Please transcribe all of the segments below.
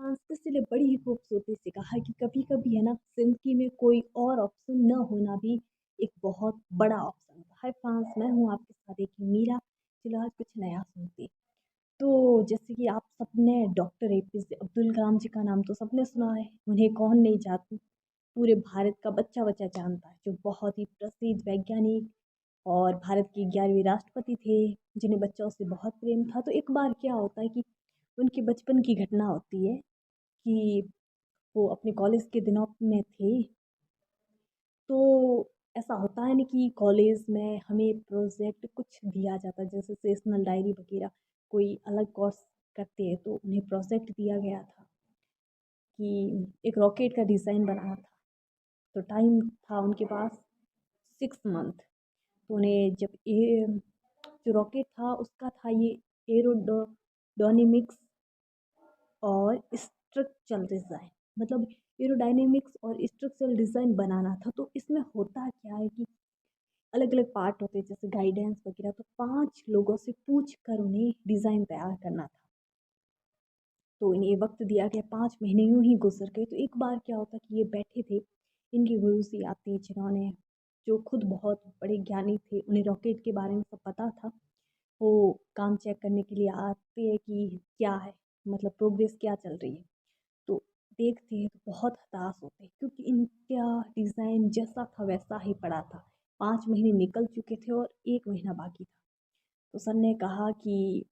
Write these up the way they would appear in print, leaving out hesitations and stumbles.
Francis ने बड़ी ही खूबसूरती से कहा कि कभी-कभी है ना ज़िंदगी में कोई और ऑप्शन न होना भी एक बहुत बड़ा ऑप्शन होता है। हाय फ्रांस, मैं हूँ आपके साथ एक मीरा। चलो आज कुछ नया सुनते हैं। तो जैसे कि आप सबने डॉक्टर एपीजे अब्दुल कलाम जी का नाम तो सबने सुना है। उन्हें कौन नहीं जानता। पूरे भारत का बच्चा-बच्चा जानता है, जो बहुत ही प्रसिद्ध वैज्ञानिक और भारत के 11वें राष्ट्रपति थे, जिन्हें बच्चों से बहुत प्रेम था। तो एक बार क्या होता है कि उनके बचपन की घटना होती है कि वो अपने कॉलेज के दिनों में थे। तो ऐसा होता है ना कि कॉलेज में हमें प्रोजेक्ट कुछ दिया जाता है, जैसे सेशनल डायरी वगैरह। कोई अलग कोर्स करते हैं तो उन्हें प्रोजेक्ट दिया गया था कि एक रॉकेट का डिज़ाइन बनाना था। तो टाइम था उनके पास 6 मंथ। तो उन्हें जब ये जो रॉकेट था उसका था ये एरोडायनेमिक्स और स्ट्रक्चरल डिज़ाइन, मतलब एरोडायनेमिक्स और स्ट्रक्चरल डिज़ाइन बनाना था। तो इसमें होता क्या है कि अलग अलग पार्ट होते हैं, जैसे गाइडेंस वगैरह। तो 5 लोगों से पूछ कर उन्हें डिज़ाइन तैयार करना था। तो इन्हें वक्त दिया गया, 5 महीने यूं ही गुजर गए। तो एक बार क्या होता कि ये बैठे थे, इनके गुरु जी आते हैं जिन्होंने, जो खुद बहुत बड़े ज्ञानी थे, उन्हें रॉकेट के बारे में सब पता था। वो काम चेक करने के लिए आते हैं कि क्या है, मतलब प्रोग्रेस क्या चल रही है। तो देखते हैं तो बहुत हताश होते हैं, क्योंकि इनका डिज़ाइन जैसा था वैसा ही पड़ा था। 5 महीने निकल चुके थे और 1 महीना बाकी था। तो सर ने कहा कि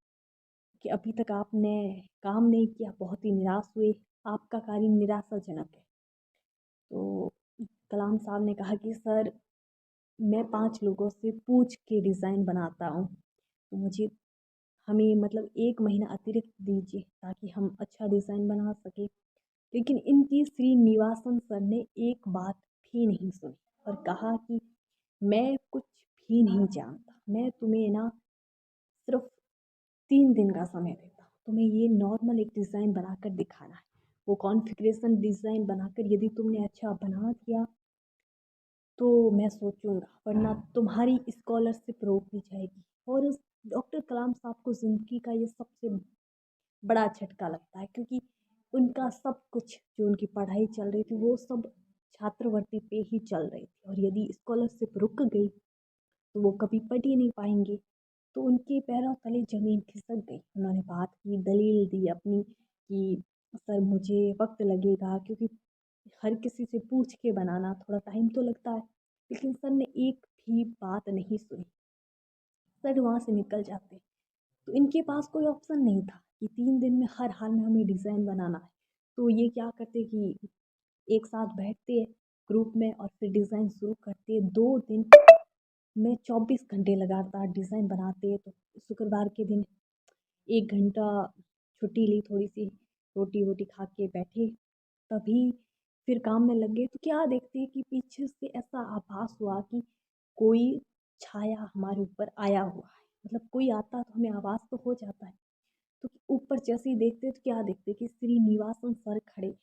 अभी तक आपने काम नहीं किया, बहुत ही निराश हुए, आपका कार्य निराशाजनक है। तो कलाम साहब ने कहा कि सर, मैं 5 लोगों से पूछ के डिज़ाइन बनाता हूँ, तो मुझे हमें मतलब 1 महीना अतिरिक्त दीजिए ताकि हम अच्छा डिज़ाइन बना सकें। लेकिन इनकी श्रीनिवासन सर ने एक बात भी नहीं सुनी और कहा कि मैं कुछ भी नहीं जानता, मैं तुम्हें ना सिर्फ 3 दिन का समय देता हूँ। तुम्हें ये नॉर्मल एक डिज़ाइन बनाकर दिखाना है। वो कॉन्फ़िगरेशन डिज़ाइन बनाकर यदि तुमने अच्छा बना दिया तो मैं सोचूंगा, वरना तुम्हारी स्कॉलरशिप रोक दी जाएगी। और उस डॉक्टर कलाम साहब को ज़िंदगी का ये सबसे बड़ा झटका लगता है, क्योंकि उनका सब कुछ, जो उनकी पढ़ाई चल रही थी, वो सब छात्रवृत्ति पे ही चल रही थी। और यदि स्कॉलरशिप रुक गई तो वो कभी पढ़ ही नहीं पाएंगे। तो उनके पैरों तले ज़मीन खिसक गई। उन्होंने बात की, दलील दी अपनी कि सर मुझे वक्त लगेगा, क्योंकि हर किसी से पूछ के बनाना थोड़ा टाइम तो लगता है। लेकिन सर ने एक भी बात नहीं सुनी, सर वहाँ से निकल जाते। तो इनके पास कोई ऑप्शन नहीं था कि 3 दिन में हर हाल में हमें डिज़ाइन बनाना है। तो ये क्या करते कि एक साथ बैठते ग्रुप में और फिर डिज़ाइन शुरू करते। 2 दिन में 24 घंटे लगातार डिज़ाइन बनाते। तो शुक्रवार के दिन 1 घंटा छुट्टी ली, थोड़ी सी रोटी वोटी खा के बैठे, तभी फिर काम में लग गए। तो क्या देखते हैं कि पीछे से ऐसा आभास हुआ कि कोई छाया हमारे ऊपर आया हुआ है। मतलब कोई आता तो हमें आवाज़ तो हो जाता है। तो ऊपर जैसे ही देखते तो क्या देखते कि श्रीनिवासन सर खड़े,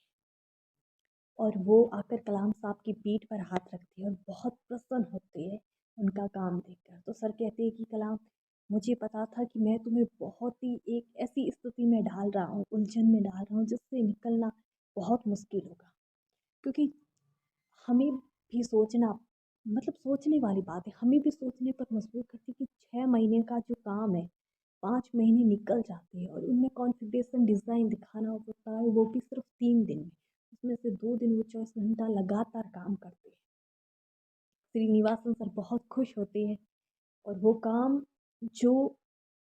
और वो आकर कलाम साहब की पीठ पर हाथ रखते हैं और बहुत प्रसन्न होते हैं उनका काम देखकर। तो सर कहते हैं कि कलाम, मुझे पता था कि मैं तुम्हें बहुत ही एक ऐसी स्थिति में डाल रहा हूँ, उलझन में डाल रहा हूँ, जिससे निकलना बहुत मुश्किल होगा। क्योंकि हमें भी सोचना, मतलब सोचने वाली बात है, हमें भी सोचने पर मजबूर करती है कि 6 महीने का जो काम है, 5 महीने निकल जाते हैं और उनमें कॉन्फ़िगरेशन डिज़ाइन दिखाना होता है, वो भी सिर्फ 3 दिन में। उसमें से 2 दिन वो 24 घंटा लगातार काम करते हैं। श्रीनिवासन सर बहुत खुश होते हैं और वो काम जो,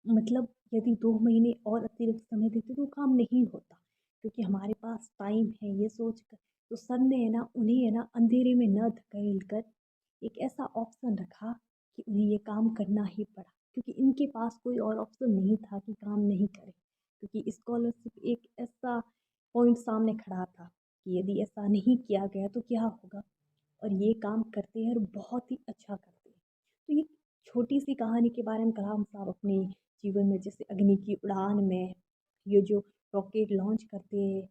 मतलब यदि 2 महीने और अतिरिक्त समय देते तो काम नहीं होता, क्योंकि हमारे पास टाइम है ये सोच कर। तो सर ने है ना उन्हें है ना अंधेरे में न धकेल कर एक ऐसा ऑप्शन रखा कि उन्हें ये काम करना ही पड़ा, क्योंकि इनके पास कोई और ऑप्शन नहीं था कि काम नहीं करें। क्योंकि स्कॉलरशिप एक ऐसा पॉइंट सामने खड़ा था कि यदि ऐसा नहीं किया गया तो क्या होगा। और ये काम करते हैं और बहुत ही अच्छा करते हैं। तो ये छोटी सी कहानी के बारे में कलाम साहब अपने जीवन में, जैसे अग्नि की उड़ान में ये जो रॉकेट लॉन्च करते हैं,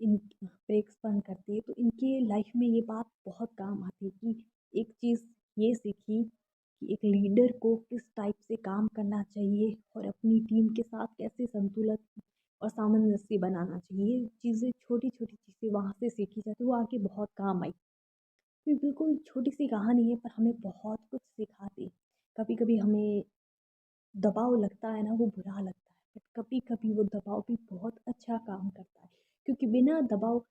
इन प्रेक्षपण करते हैं, तो इनके लाइफ में ये बात बहुत काम आती है कि एक चीज़ ये सीखी कि एक लीडर को किस टाइप से काम करना चाहिए और अपनी टीम के साथ कैसे संतुलित और सामंजस्य बनाना चाहिए। ये चीज़ें छोटी-छोटी चीज़ें वहाँ से सीखी जाती हैं, वो आगे बहुत काम आई। ये बिल्कुल छोटी-सी कहानी है पर हमें बहुत कुछ सिखाती है। कभी-कभी हमें दबाव लगता है ना वो बुरा लगता है, बट कभी-कभी वो दबाव भी बहुत अच्छा काम करता है। क्योंकि बिना दबाव,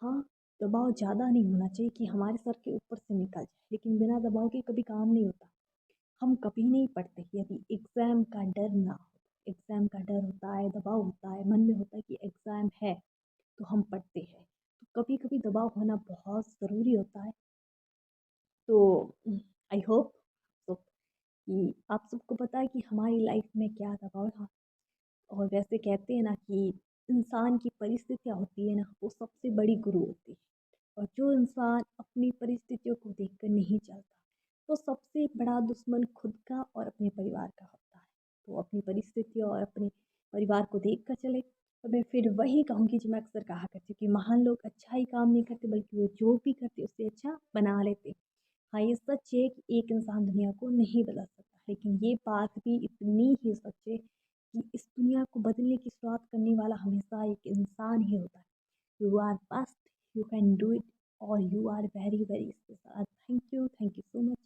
हाँ, दबाव ज़्यादा नहीं होना चाहिए कि हमारे सर के ऊपर से निकल जाए, लेकिन बिना दबाव के कभी काम नहीं होता। हम कभी नहीं पढ़ते यदि एग्ज़ाम का डर ना हो। एग्ज़ाम का डर होता है, दबाव होता है, मन में होता है कि एग्ज़ाम है, तो हम पढ़ते हैं। तो कभी-कभी दबाव होना बहुत ज़रूरी होता है। तो आई होप तो कि आप सबको पता है कि हमारी लाइफ में क्या दबाव था। और वैसे कहते हैं ना कि इंसान की परिस्थितियाँ होती है ना, वो सबसे बड़ी गुरु होती है। और जो इंसान अपनी परिस्थितियों को देखकर नहीं चलता, तो सबसे बड़ा दुश्मन खुद का और अपने परिवार का होता है। तो अपनी परिस्थितियों और अपने परिवार को देख कर चले। तो मैं फिर वही कहूँगी जो मैं अक्सर कहा करती हूँ कि महान लोग अच्छा ही काम नहीं करते, बल्कि वो जो भी करते उससे अच्छा बना लेते। हाँ, ये सच है कि एक इंसान दुनिया को नहीं बदल सकता, लेकिन ये बात भी इतनी ही सच है कि इस दुनिया को बदलने की शुरुआत करने वाला हमेशा एक इंसान ही होता है। You are best, you can do it, और you are very very special. Thank you so much.